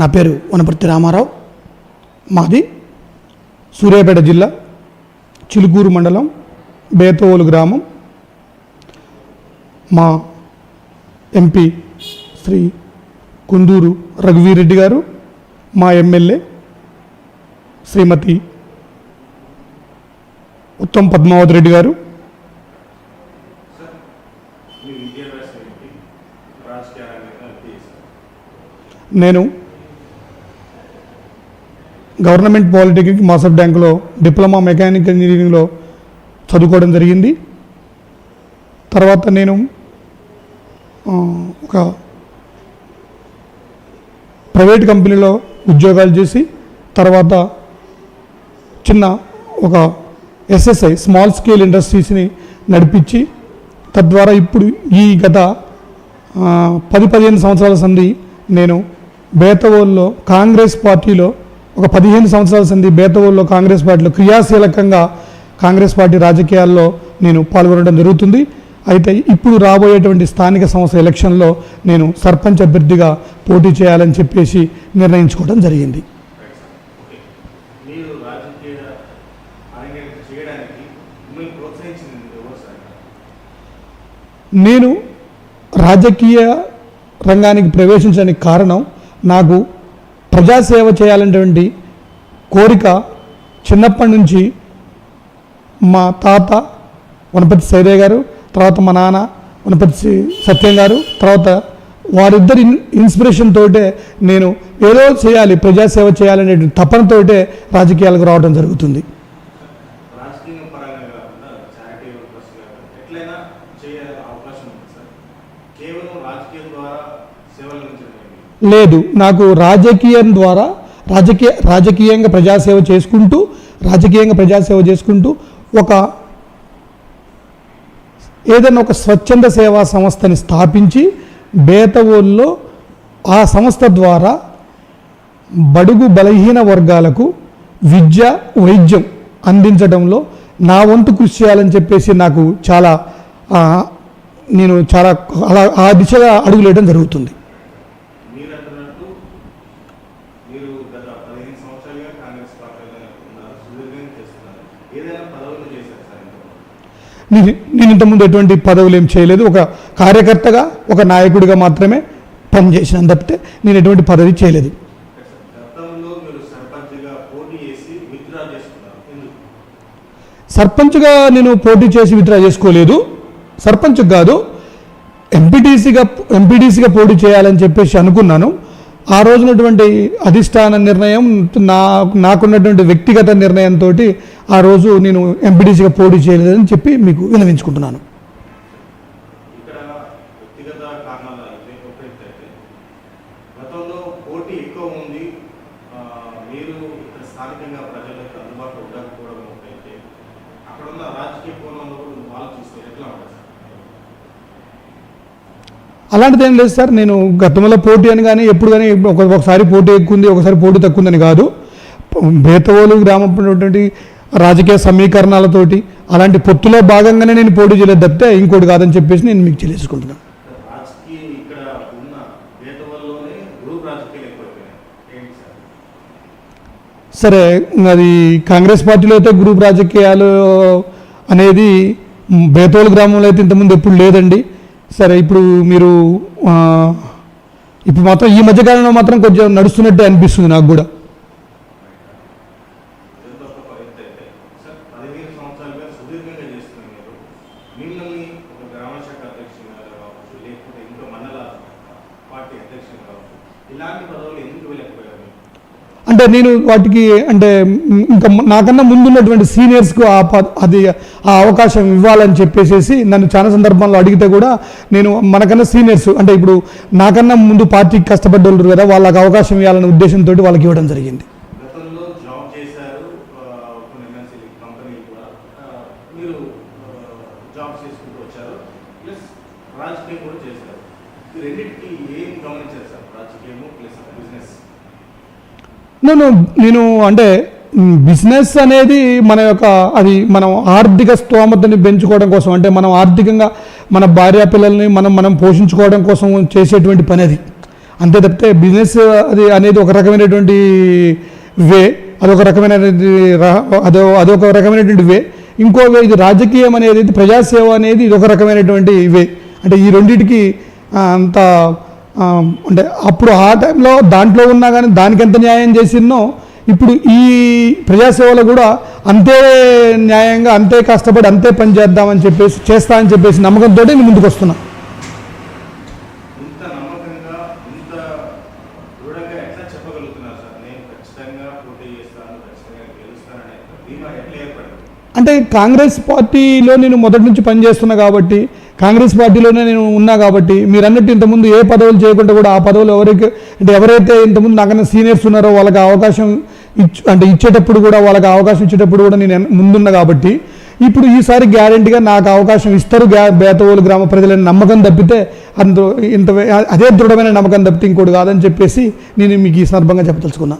నా పేరు వనపర్తి రామారావు. మాది సూర్యాపేట జిల్లా చిలుకూరు మండలం బేతవోలు గ్రామం. మా ఎంపీ శ్రీ కుందూరు రఘువీరెడ్డి గారు, మా ఎమ్మెల్యే శ్రీమతి ఉత్తమ్ పద్మావతి రెడ్డి గారు. నేను గవర్నమెంట్ పాలిటెక్నిక్ మాసఫ్ బ్యాంకులో డిప్లొమా మెకానికల్ ఇంజనీరింగ్లో చదువుకోవడం జరిగింది. తర్వాత నేను ఒక ప్రైవేట్ కంపెనీలో ఉద్యోగాలు చేసి తర్వాత చిన్న ఒక ఎస్ఎస్ఐ స్మాల్ స్కేల్ ఇండస్ట్రీస్ని నడిపించి తద్వారా ఇప్పుడు ఈ గత 10-15 సంవత్సరాల సంధి నేను బేతవోలులో కాంగ్రెస్ పార్టీలో ఒక 15 సంవత్సరాల సంధి బేతవోలులో కాంగ్రెస్ పార్టీలో క్రియాశీలకంగా కాంగ్రెస్ పార్టీ రాజకీయాల్లో నేను పాల్గొనడం జరుగుతుంది. అయితే ఇప్పుడు రాబోయేటువంటి స్థానిక సంస్థ ఎలక్షన్లో నేను సర్పంచ్ అభ్యర్థిగా పోటీ చేయాలని చెప్పేసి నిర్ణయించుకోవడం జరిగింది. నేను రాజకీయ రంగానికి ప్రవేశించడానికి కారణం నాకు ప్రజాసేవ చేయాలనేటువంటి కోరిక చిన్నప్పటి నుంచి మా తాత వనపతి సైదయ్య గారు, తర్వాత మా నాన్న వనపతి సత్యం గారు, తర్వాత వారిద్దరి ఇన్స్పిరేషన్ తోటే నేను ఏదో చేయాలి, ప్రజాసేవ చేయాలనే తపనతోటే రాజకీయాలకు రావడం జరుగుతుంది. లేదు, నాకు రాజకీయం ద్వారా రాజకీయంగా ప్రజాసేవ చేసుకుంటూ ఒక ఏదైనా ఒక స్వచ్ఛంద సేవా సంస్థని స్థాపించి బేతవోలులో ఆ సంస్థ ద్వారా బడుగు బలహీన వర్గాలకు విద్య వైద్యం అందించడంలో నా వంతు కృషి చేయాలని చెప్పేసి నాకు నేను చాలా అలా ఆ దిశగా అడుగులేయడం జరుగుతుంది. నేను ఇంతకుముందు ఎటువంటి పదవులు ఏం చేయలేదు. ఒక కార్యకర్తగా ఒక నాయకుడిగా మాత్రమే పనిచేసిన తప్పితే నేను ఎటువంటి పదవి చేయలేదు. సర్పంచ్గా నేను పోటీ చేసి విత్డ్రా చేసుకోలేదు. సర్పంచ్ కాదు, ఎంపీటీసీగా పోటీ చేయాలని చెప్పేసి అనుకున్నాను. ఆ రోజునటువంటి అధిష్టాన నిర్ణయం నాకున్నటువంటి వ్యక్తిగత నిర్ణయంతో ఆ రోజు నేను ఎంపీటీసీగా పోటీ చేయలేదని చెప్పి మీకు విన్నవించుకుంటున్నాను. అలాంటిది ఏం లేదు సార్. నేను గతంలో పోటీ అని కానీ ఎప్పుడు కానీ ఒకసారి పోటీ ఎక్కువ ఉంది, ఒకసారి పోటీ తక్కువ ఉందని కాదు. బేతవోలు గ్రామం ఉన్నటువంటి రాజకీయ సమీకరణాలతోటి అలాంటి పొత్తులో భాగంగానే నేను పోటీ చేయలేదు తప్పితే ఇంకోటి కాదని చెప్పేసి నేను మీకు తెలియజేసుకుంటున్నాను. సరే, అది కాంగ్రెస్ పార్టీలో అయితే గ్రూప్ రాజకీయాలు అనేది బేతవోలు గ్రామంలో అయితే ఇంతకుముందు ఎప్పుడు లేదండి. సరే, ఇప్పుడు మాత్రం ఈ మధ్యకాలంలో మాత్రం కొంచెం నడుస్తున్నట్టే అనిపిస్తుంది నాకు కూడా. అంటే నేను వాటికి ఇంకా నాకన్నా ముందున్నటువంటి సీనియర్స్కు ఆ అవకాశం ఇవ్వాలని చెప్పేసి నన్ను చాలా సందర్భాల్లో అడిగితే కూడా నేను మనకన్నా సీనియర్స్ అంటే ఇప్పుడు నాకన్నా ముందు పార్టీకి కష్టపడ్డోళ్ళు కదా, వాళ్ళకి అవకాశం ఇవ్వాలనే ఉద్దేశంతో వాళ్ళకి ఇవ్వడం జరిగింది. నేను అంటే బిజినెస్ అనేది అది మనం ఆర్థిక స్తోమతని పెంచుకోవడం కోసం, అంటే మనం ఆర్థికంగా మన భార్య పిల్లల్ని మనం పోషించుకోవడం కోసం చేసేటువంటి పని అది. అంతే తప్పితే బిజినెస్ అది అనేది ఒక రకమైనటువంటి వే, అదొక రకమైనటువంటి వే. ఇంకో వే ఇది రాజకీయం అనేది, ప్రజాసేవ అనేది ఇది ఒక రకమైనటువంటి వే. అంటే ఈ రెండింటికి అంత అంటే అప్పుడు ఆ టైంలో దాంట్లో ఉన్నా కానీ దానికి ఎంత న్యాయం చేసినో ఇప్పుడు ఈ ప్రజాసేవలో కూడా అంతే న్యాయంగా, అంతే కష్టపడి, అంతే పని చేద్దామని చెప్పేసి, చేస్తా అని చెప్పేసి నమ్మకంతో నేను ముందుకు వస్తున్నా. అంటే కాంగ్రెస్ పార్టీలో నేను మొదటి నుంచి పనిచేస్తున్నా కాబట్టి, కాంగ్రెస్ పార్టీలోనే నేను ఉన్నా కాబట్టి, మీరు అన్నట్టు ఇంతకుముందు ఏ పదవులు చేయకుండా కూడా ఆ పదవులు ఎవరైతే ఇంతకుముందు నాకన్నా సీనియర్స్ ఉన్నారో వాళ్ళకి అవకాశం ఇచ్చేటప్పుడు కూడా, వాళ్ళకి అవకాశం ఇచ్చేటప్పుడు కూడా నేను ముందున్నా కాబట్టి ఇప్పుడు ఈసారి గ్యారెంటీగా నాకు అవకాశం ఇస్తారు బేతవోలు గ్రామ ప్రజలని నమ్మకం తప్పితే అదే దృఢమైన నమ్మకం తప్పితే ఇంకోటి కాదని చెప్పేసి నేను మీకు ఈ సందర్భంగా చెప్పదలుచుకున్నా.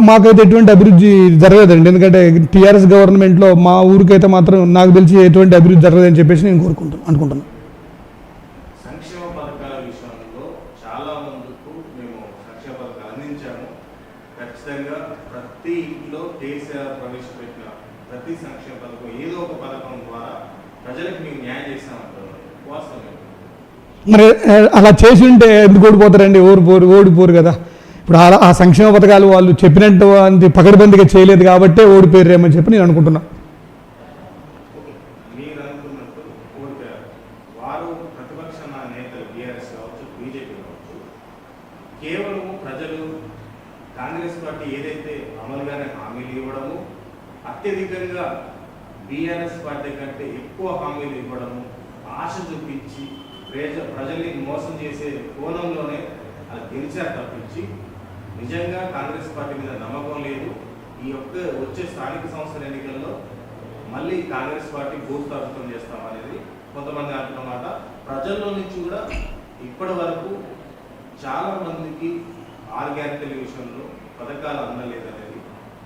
మాకైతే ఎటువంటి అభివృద్ధి జరగలేదండి. ఎందుకంటే టీఆర్ఎస్ గవర్నమెంట్లో మా ఊరికైతే మాత్రం నాకు తెలిసి ఎటువంటి అభివృద్ధి జరగలేదని చెప్పేసి నేను అనుకుంటున్నాను. సంక్షేమ పథకాల విషయంలో చాలా మందికి మేము సంక్షేమ పథకాలు అందించాము. ఖచ్చితంగా ప్రతి ఇంట్లో కేసీఆర్ ప్రవేశపెట్టిన ప్రతి సంక్షేమ పథకం ఏదో ఒక పథకం ద్వారా ప్రజలకు మేము న్యాయం చేస్తామంటారు. వాస్తవం మరి అలా చేసి ఉంటే ఎందుకు ఓడిపోతారండి? ఓడిపోరు కదా. ఇప్పుడు ఆ సంక్షేమ పథకాలు వాళ్ళు చెప్పినట్టు అంత పకడ్బందీగా చేయలేదు కాబట్టే ఓడిపోయారేమని చెప్పి నేను అనుకుంటున్నా. కేవలం ప్రజలు కాంగ్రెస్ పార్టీ ఏదైతే అమలుగానే హామీలు ఇవ్వడము, అత్యధికంగా బీఆర్ఎస్ పార్టీ కంటే ఎక్కువ హామీలు ఇవ్వడము, ఆశ చూపించి ప్రజల్ని మోసం చేసే కోణంలోనే అది గెలిచారు తప్పించి నిజంగా కాంగ్రెస్ పార్టీ మీద నమ్మకం లేదు. ఈ వచ్చే స్థానిక సంస్థల ఎన్నికల్లో మళ్ళీ కాంగ్రెస్ పార్టీ భూస్థాపితం చేస్తామనేది కొంతమంది అంటున్నమాట. ప్రజల్లో నుంచి కూడా ఇప్పటి వరకు చాలా మందికి 6 గ్యారెంటీల విషయంలో పథకాలు అందలేదనేది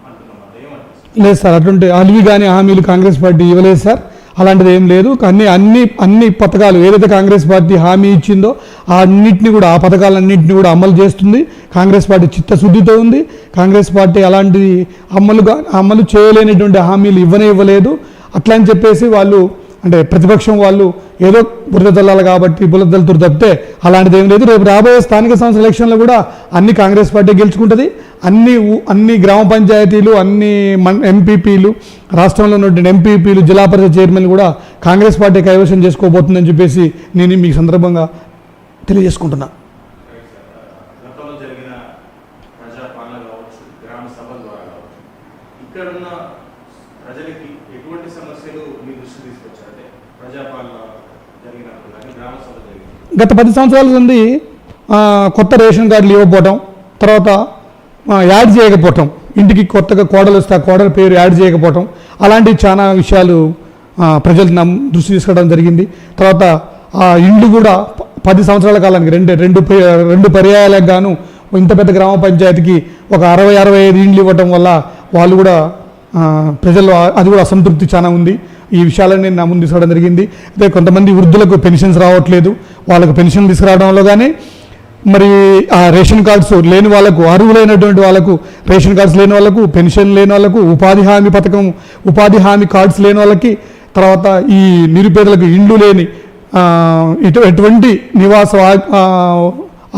అంటున్నమాట. ఏమంటారు? లేదు సార్, అటువంటి అలివి కానీ హామీలు కాంగ్రెస్ పార్టీ ఇవ్వలేదు సార్. అలాంటిది ఏం లేదు. అన్ని పథకాలు ఏదైతే కాంగ్రెస్ పార్టీ హామీ ఇచ్చిందో ఆ పథకాలన్నింటినీ కూడా అమలు చేస్తుంది. కాంగ్రెస్ పార్టీ చిత్తశుద్ధితో ఉంది. కాంగ్రెస్ పార్టీ అలాంటి అమలు చేయలేనటువంటి హామీలు ఇవ్వలేదు. అట్లా అని చెప్పేసి వాళ్ళు అంటే ప్రతిపక్షం వాళ్ళు ఏదో బురద జల్లాలి కాబట్టి బురద జల్లుతురు తప్పితే అలాంటిది ఏం లేదు. రేపు రాబోయే స్థానిక సంస్థల ఎలక్షన్లో కూడా అన్ని కాంగ్రెస్ పార్టీ గెలుచుకుంటుంది. అన్ని గ్రామ పంచాయతీలు, అన్ని ఎంపీపీలు, రాష్ట్రంలో ఉన్నటువంటి ఎంపీపీలు, జిల్లా పరిషత్ చైర్మన్ కూడా కాంగ్రెస్ పార్టీ కైవసం చేసుకోబోతుందని చెప్పేసి నేను మీకు సందర్భంగా తెలియజేసుకుంటున్నా. గత 10 సంవత్సరాల నుండి కొత్త రేషన్ కార్డులు ఇవ్వకపోవటం, తర్వాత యాడ్ చేయకపోవటం, ఇంటికి కొత్తగా కోడలు వస్తే ఆ కోడల పేరు యాడ్ చేయకపోవటం, అలాంటి చాలా విషయాలు ప్రజలు దృష్టి తీసుకోవడం జరిగింది. తర్వాత ఆ ఇండ్లు కూడా 10 సంవత్సరాల కాలానికి రెండు పర్యాయాలకు గాను ఇంత పెద్ద గ్రామ పంచాయతీకి ఒక 60-65 ఇండ్లు ఇవ్వటం వల్ల వాళ్ళు కూడా ప్రజల్లో అది కూడా అసంతృప్తి చాలా ఉంది. ఈ విషయాలను నేను నా ముందు తీసుకోవడం జరిగింది. అయితే కొంతమంది వృద్ధులకు పెన్షన్స్ రావట్లేదు. వాళ్ళకు పెన్షన్ తీసుకురావడంలో కానీ మరి ఆ రేషన్ కార్డ్స్ లేని వాళ్ళకు, అర్హులైనటువంటి వాళ్ళకు రేషన్ కార్డ్స్ లేని వాళ్ళకు, పెన్షన్ లేని వాళ్ళకు, ఉపాధి హామీ కార్డ్స్ లేని వాళ్ళకి, తర్వాత ఈ నిరుపేదలకు ఇండ్లు లేని ఎటువంటి నివాస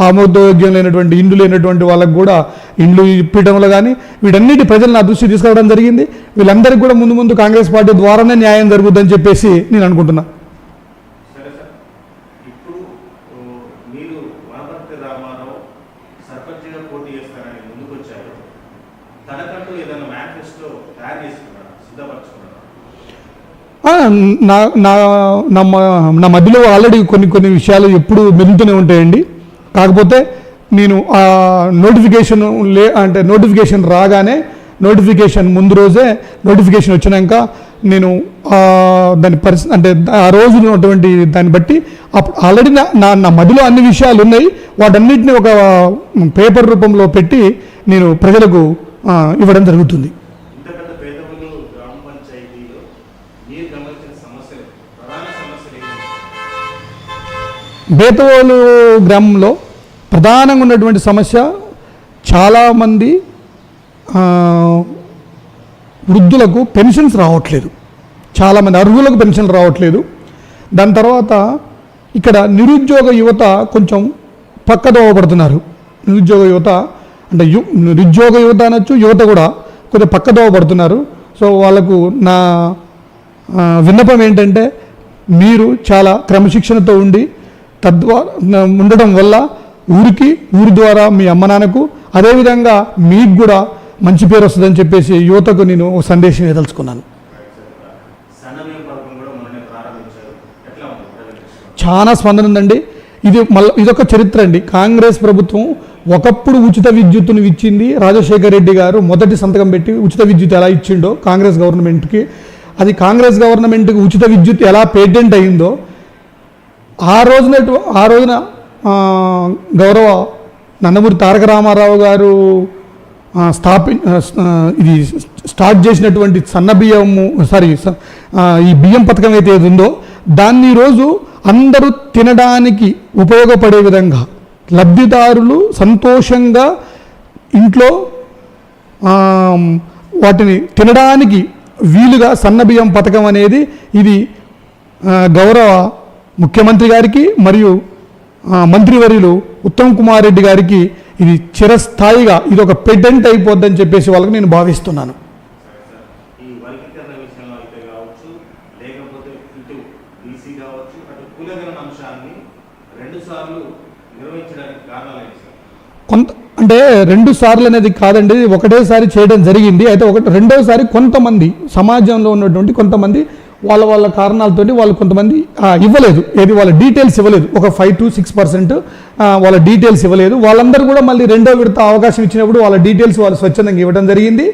ఆమోదయోగ్యం లేనటువంటి ఇండ్లు లేనటువంటి వాళ్ళకు కూడా ఇండ్లు ఇప్పించడంలో కానీ వీటన్నిటి ప్రజలు నా దృష్టి తీసుకురావడం జరిగింది. వీళ్ళందరికీ కూడా ముందు కాంగ్రెస్ పార్టీ ద్వారానే న్యాయం జరుగుతుందని చెప్పేసి నేను అనుకుంటున్నా. నా మధ్యలో ఆల్రెడీ కొన్ని విషయాలు ఎప్పుడు మెదులుతూనే ఉంటాయండి. కాకపోతే నేను ఆ నోటిఫికేషన్ రాగానే, నోటిఫికేషన్ ముందు రోజే, నోటిఫికేషన్ వచ్చినాక నేను దాని అంటే ఆ రోజు ఉన్నటువంటి దాన్ని బట్టి ఆల్రెడీ నా మధ్యలో అన్ని విషయాలు ఉన్నాయి. వాటన్నిటిని ఒక పేపర్ రూపంలో పెట్టి నేను ప్రజలకు ఇవ్వడం జరుగుతుంది. ఇంత పెద్ద పేదవులు గ్రామ పంచాయతీలో మీరు గమనించిన సమస్యలు, ప్రధాన సమస్యలు ఏంటి? బేతవోలు గ్రామంలో ప్రధానంగా ఉన్నటువంటి సమస్య చాలామంది వృద్ధులకు పెన్షన్స్ రావట్లేదు, చాలామంది అర్హులకు పెన్షన్ రావట్లేదు. దాని తర్వాత ఇక్కడ నిరుద్యోగ యువత కొంచెం పక్కదోవ పడుతున్నారు. నిరుద్యోగ యువత అంటే నిరుద్యోగ యువత అనొచ్చు, యువత కూడా కొంచెం పక్కదోవ పడుతున్నారు. సో వాళ్ళకు నా విన్నపం ఏంటంటే మీరు చాలా క్రమశిక్షణతో ఉండి ఉండడం వల్ల ఊరి ద్వారా మీ అమ్మ నాన్నకు అదేవిధంగా మీకు కూడా మంచి పేరు వస్తుందని చెప్పేసి యువతకు నేను ఒక సందేశం ఇవ్వదలుచుకున్నాను. చాలా స్పందన ఉందండి. ఇదొక చరిత్ర అండి. కాంగ్రెస్ ప్రభుత్వం ఒకప్పుడు ఉచిత విద్యుత్తును ఇచ్చింది. రాజశేఖర రెడ్డి గారు మొదటి సంతకం పెట్టి ఉచిత విద్యుత్ ఎలా ఇచ్చిండో కాంగ్రెస్ గవర్నమెంట్కి, అది కాంగ్రెస్ గవర్నమెంట్కి ఉచిత విద్యుత్ ఎలా పేటెంట్ అయిందో ఆ రోజున గౌరవ నందమూరి తారక రామారావు గారు స్టార్ట్ చేసినటువంటి ఈ బియ్యం పథకం అయితే ఏది ఉందో దాన్ని ఈరోజు అందరూ తినడానికి ఉపయోగపడే విధంగా లబ్ధిదారులు సంతోషంగా ఇంట్లో వాటిని తినడానికి వీలుగా సన్నబియ్యం పథకం అనేది ఇది గౌరవ ముఖ్యమంత్రి గారికి మరియు మంత్రివర్యులు ఉత్తమ్ కుమార్ రెడ్డి గారికి ఇది చిరస్థాయిగా ఇది ఒక పెటెంట్ అయిపోద్దని చెప్పేసి వాళ్ళకి నేను భావిస్తున్నాను. ఈ వర్గీకరణ విషయంలో అయితే కావచ్చు, లేకపోతే ఇటు బీసీ కావచ్చు, అటు కులగణన అంశాన్ని 2 సార్లు నిర్వహించడానికి కారణాలు ఏంటి సార్? అంటే 2 సార్లు అనేది కాదండి, ఒకటేసారి చేయడం జరిగింది. అయితే రెండోసారి కొంతమంది సమాజంలో ఉన్నటువంటి కొంతమంది వాళ్ళ కారణాలతోటి వాళ్ళు కొంతమంది ఇవ్వలేదు, వాళ్ళ డీటెయిల్స్ ఇవ్వలేదు. ఒక 5 to 6% వాళ్ళ డీటెయిల్స్ ఇవ్వలేదు. వాళ్ళందరూ కూడా మళ్ళీ రెండో విడత అవకాశం ఇచ్చినప్పుడు వాళ్ళ డీటెయిల్స్ వాళ్ళు స్వచ్ఛందంగా ఇవ్వడం జరిగింది.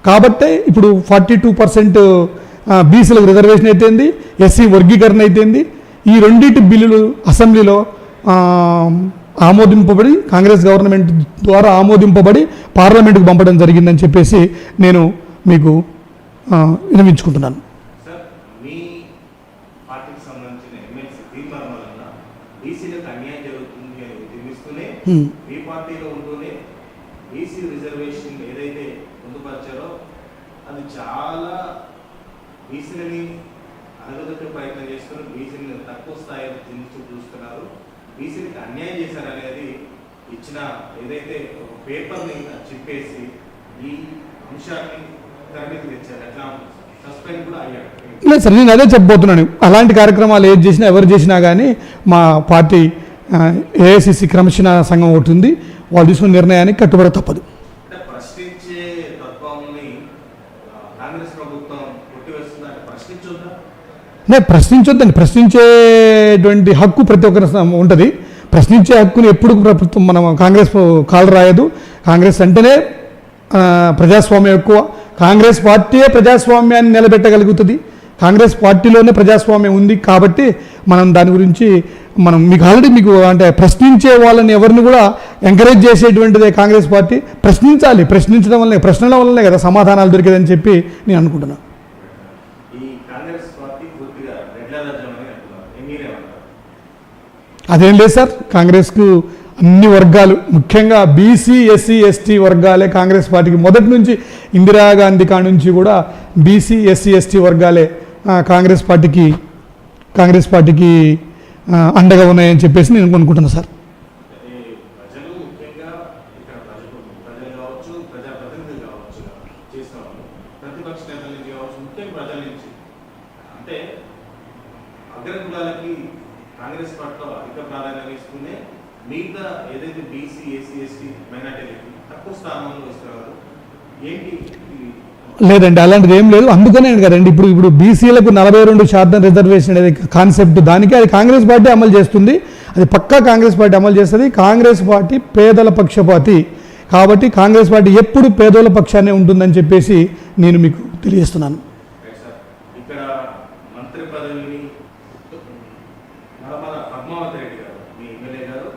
కాబట్టే ఇప్పుడు 42% బీసీలకు రిజర్వేషన్ అయితేంది, ఎస్సీ వర్గీకరణ అయితేంది. ఈ రెండింటి బిల్లులు అసెంబ్లీలో ఆమోదింపబడి కాంగ్రెస్ గవర్నమెంట్ ద్వారా ఆమోదింపబడి పార్లమెంటుకు పంపడం జరిగిందని చెప్పేసి నేను మీకు విన్నవించుకుంటున్నాను. మీ పార్టీలో ఉంటూనే బీసీ రిజర్వేషన్ ఏదైతే పొందుపరిచారో అది చాలా బీసీలని అడగదొక్కే ప్రయత్నం చేస్తున్నారు, బీసీని తక్కువ స్థాయిలో చూస్తున్నారు, బీసీలకు అన్యాయం చేశారనేది ఇచ్చిన ఏదైతే పేపర్ని చెప్పేసి ఈ అంశాన్ని తెరమీదకి తెచ్చారు. ఎట్లా సస్పెండ్ కూడా అయ్యాడు? లేదు సార్, నేను అదే చెప్పబోతున్నాను. అలాంటి కార్యక్రమాలు ఏది చేసినా ఎవరు చేసినా కానీ మా పార్టీ ఏఐసిసి క్రమశిక్షణ సంఘం ఒకటి ఉంది, వాళ్ళు తీసుకున్న నిర్ణయానికి కట్టుబడి తప్పదు. ప్రశ్నించే తత్వాన్ని కాంగ్రెస్ ప్రభుత్వం కొట్టివేస్తుందంటే ప్రశ్నించొద్దండి. ప్రశ్నించేటువంటి హక్కు ప్రతి ఒక్కరి ఉంటుంది. ప్రశ్నించే హక్కుని ఎప్పుడు ప్రభుత్వం మనం కాంగ్రెస్ కాలు రాయదు. కాంగ్రెస్ అంటేనే ప్రజాస్వామ్యం ఎక్కువ. కాంగ్రెస్ పార్టీయే ప్రజాస్వామ్యాన్ని నిలబెట్టగలుగుతుంది. కాంగ్రెస్ పార్టీలోనే ప్రజాస్వామ్యం ఉంది. కాబట్టి మనం దాని గురించి మీకు ఆల్రెడీ అంటే ప్రశ్నించే వాళ్ళని ఎవరిని కూడా ఎంకరేజ్ చేసేటువంటిదే కాంగ్రెస్ పార్టీ. ప్రశ్నించాలి, ప్రశ్నించడం వల్లనే, ప్రశ్నల వల్లనే కదా సమాధానాలు దొరికేదని చెప్పి నేను అనుకుంటున్నాను. అదేం లేదు సార్, కాంగ్రెస్కు అన్ని వర్గాలు ముఖ్యంగా బీసీ ఎస్సీ ఎస్టీ వర్గాలే కాంగ్రెస్ పార్టీకి మొదటి నుంచి ఇందిరాగాంధీ కాడ నుంచి కూడా బీసీ ఎస్సీ ఎస్టీ వర్గాలే కాంగ్రెస్ పార్టీకి అండగా ఉన్నాయని చెప్పేసి నేను అనుకుంటున్నాను సార్. కాంగ్రెస్ పార్టీలో అధిక ప్రాధాన్యత ఇస్తూనే మిగతా ఏదైతే బీసీ ఎస్సీ ఎస్టీ మైనార్టీలకి తక్కువ స్థానంలో ఇస్తున్నారు ఏంటి? లేదండి, అలాంటిది ఏం లేదు. అందుకనే కదండి ఇప్పుడు బీసీలకు 42% రిజర్వేషన్ అనేది కాన్సెప్ట్, దానికి అది కాంగ్రెస్ పార్టీ అమలు చేస్తుంది. అది పక్కా కాంగ్రెస్ పార్టీ అమలు చేస్తుంది. కాంగ్రెస్ పార్టీ పేదల పక్షపాతి కాబట్టి కాంగ్రెస్ పార్టీ ఎప్పుడు పేదల పక్షానే ఉంటుందని చెప్పేసి నేను మీకు తెలియజేస్తున్నాను. ఇక్కడ మంత్రి పదవిని పద్మావతి రెడ్డి గారు, మీ ఎమ్మెల్యే గారు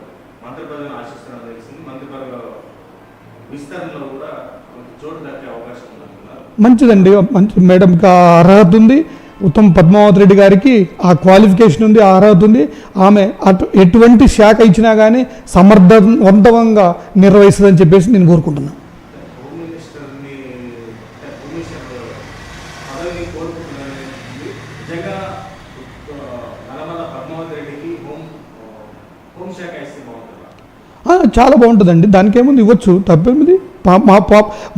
మంత్రి పదవిని ఆశిస్తున్నారు తెలిసింది. మంత్రి పదవి విస్తరణలో అవకాశం ఉందంటున్నారు. మంచిదండి, మంచి మేడంకి ఆ అర్హత ఉంది. ఉత్తమ్ పద్మావతి రెడ్డి గారికి ఆ క్వాలిఫికేషన్ ఉంది, ఆ అర్హత ఉంది. ఆమె ఎటువంటి శాఖ ఇచ్చినా కానీ సమర్థవంతంగా నిర్వహిస్తుందని చెప్పేసి నేను కోరుకుంటున్నాను. హోమ్ మినిస్టర్ని హోమ్ మినిస్టర్ పదవిని కోరుకుంటున్నారని నిజంగా నల్లమల్ల పద్మావతి రెడ్డికి హోంశాఖ ఇస్తే బాగుంటుందా? చాలా బాగుంటుందండి, దానికి ఏముంది, ఇవ్వచ్చు, తప్పేమిది.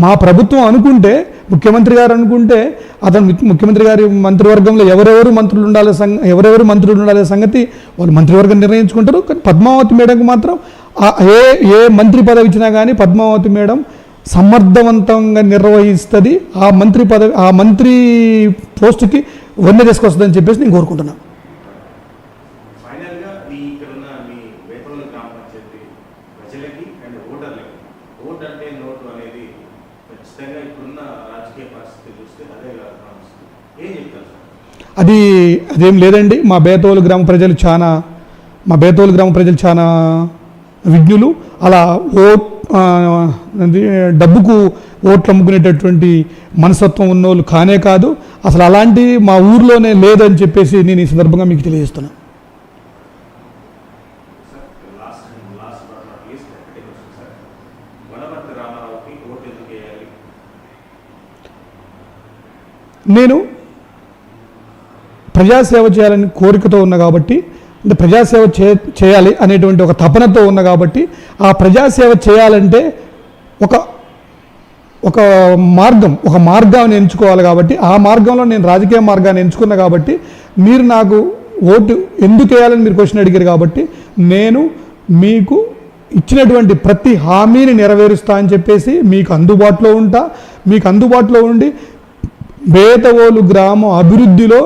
మా ప్రభుత్వం అనుకుంటే, ముఖ్యమంత్రి గారు అనుకుంటే, అతను ముఖ్యమంత్రి గారి మంత్రివర్గంలో ఎవరెవరు మంత్రులు ఉండాలనే సంగతి వాళ్ళు మంత్రివర్గం నిర్ణయించుకుంటారు. కానీ పద్మావతి మేడంకి మాత్రం ఏ మంత్రి పదవి ఇచ్చినా కానీ పద్మావతి మేడం సమర్థవంతంగా నిర్వహిస్తుంది. ఆ మంత్రి పోస్టుకి వన్నె తీసుకొస్తుందని చెప్పేసి నేను కోరుకుంటున్నాను. ఫైనల్గా ఇక్కడున్న మీ వేపవోలు గ్రామ పంచాయతీ ప్రజలకి అండ్ ఓటర్లకి, ఓట్ అంటే నోటు అనేది ఖచ్చితంగా ఇప్పుడున్న రాజకీయ పరిస్థితి చూస్తే అదే కావస్తుంది. ఏం చెప్తారు సార్? అదేం లేదండి. మా బేతవోలు గ్రామ ప్రజలు చాలా విజ్ఞులు. అలా డబ్బుకు ఓట్లు అమ్ముకునేటటువంటి మనస్తత్వం ఉన్నోళ్ళు కానే కాదు. అసలు అలాంటి మా ఊర్లోనే లేదని చెప్పేసి నేను ఈ సందర్భంగా మీకు తెలియజేస్తున్నాను. నేను ప్రజాసేవ చేయాలని కోరికతో ఉన్నా కాబట్టి, అంటే ప్రజాసేవ చేయాలి అనేటువంటి ఒక తపనతో ఉన్నా కాబట్టి, ఆ ప్రజాసేవ చేయాలంటే ఒక మార్గాన్ని ఎంచుకోవాలి. కాబట్టి ఆ మార్గంలో నేను రాజకీయ మార్గాన్ని ఎంచుకున్నా. కాబట్టి మీరు నాకు ఓటు ఎందుకు వేయాలని మీరు క్వశ్చన్ అడిగారు. కాబట్టి నేను మీకు ఇచ్చినటువంటి ప్రతి హామీని నెరవేరుస్తా అని చెప్పేసి మీకు అందుబాటులో ఉండి బేతవోలు గ్రామ అభివృద్ధిలో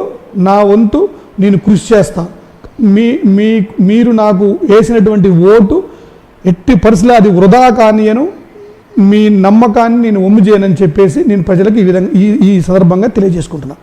నా వంతు నేను కృషి చేస్తాను. మీరు నాకు వేసినటువంటి ఓటు ఎట్టి పరిస్థితుల్లో అది వృధా కానియను, మీ నమ్మకాన్ని నేను ఒమ్ము చేయనని చెప్పేసి నేను ప్రజలకు ఈ సందర్భంగా తెలియజేసుకుంటున్నాను.